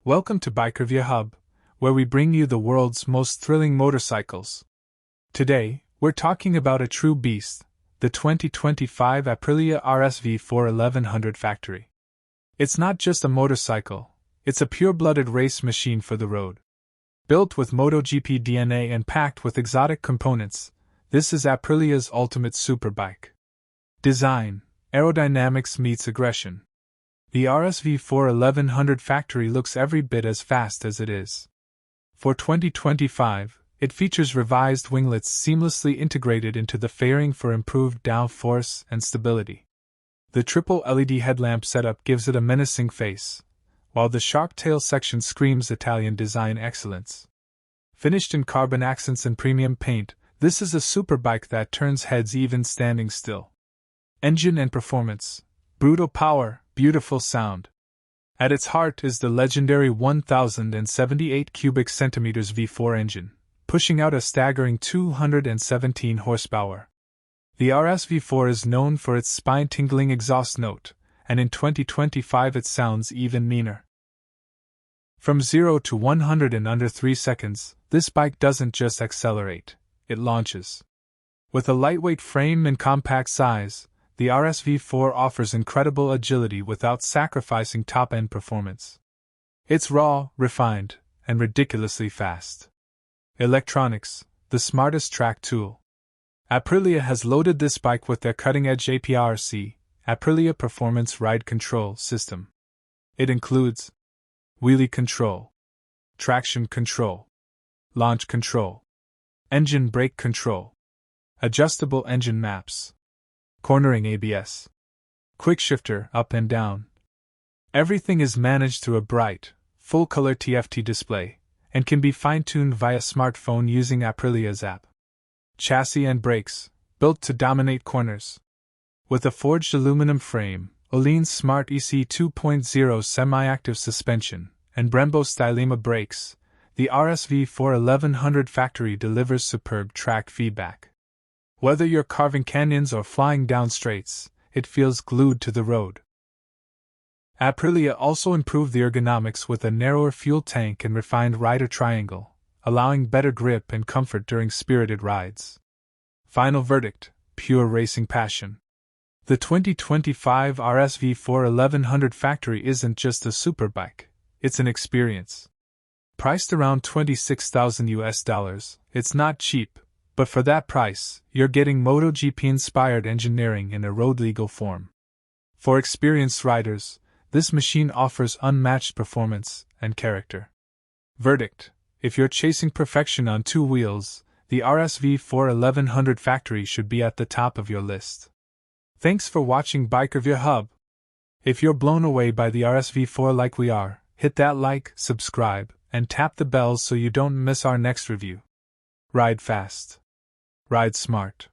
Welcome to Bike Review Hub, where we bring you the world's most thrilling motorcycles. Today, we're talking about a true beast, the 2025 Aprilia RSV4 1100 factory. It's not just a motorcycle, it's a pure-blooded race machine for the road. Built with MotoGP DNA and packed with exotic components, this is Aprilia's ultimate superbike. Design, aerodynamics meets aggression. The RSV4 1100 factory looks every bit as fast as it is. For 2025, it features revised winglets seamlessly integrated into the fairing for improved downforce and stability. The triple LED headlamp setup gives it a menacing face, while the sharp tail section screams Italian design excellence. Finished in carbon accents and premium paint, this is a superbike that turns heads even standing still. Engine and performance, brutal power, beautiful sound. At its heart is the legendary 1078 cubic centimeters V4 engine, pushing out a staggering 217 horsepower. The RSV4 is known for its spine-tingling exhaust note, and in 2025 it sounds even meaner. From 0 to 100 in under 3 seconds, this bike doesn't just accelerate, it launches. With a lightweight frame and compact size, the RSV4 offers incredible agility without sacrificing top-end performance. It's raw, refined, and ridiculously fast. Electronics, the smartest track tool. Aprilia has loaded this bike with their cutting-edge APRC, Aprilia Performance Ride Control System. It includes wheelie control, traction control, launch control, engine brake control, adjustable engine maps, cornering ABS, quick shifter up and down. Everything is managed through a bright, full-color TFT display, and can be fine-tuned via smartphone using Aprilia's app. Chassis and brakes, built to dominate corners. With a forged aluminum frame, Öhlins Smart EC 2.0 semi-active suspension, and Brembo Stylema brakes, the RSV4 1100 factory delivers superb track feedback. Whether you're carving canyons or flying down straights, it feels glued to the road. Aprilia also improved the ergonomics with a narrower fuel tank and refined rider triangle, allowing better grip and comfort during spirited rides. Final verdict, pure racing passion. The 2025 RSV4 1100 factory isn't just a superbike, it's an experience. Priced around $26,000, it's not cheap. But for that price, you're getting MotoGP-inspired engineering in a road-legal form. For experienced riders, this machine offers unmatched performance and character. Verdict: if you're chasing perfection on two wheels, the RSV4 1100 factory should be at the top of your list. Thanks for watching Bike Review Hub. If you're blown away by the RSV4 like we are, hit that like, subscribe, and tap the bell so you don't miss our next review. Ride fast. Ride smart.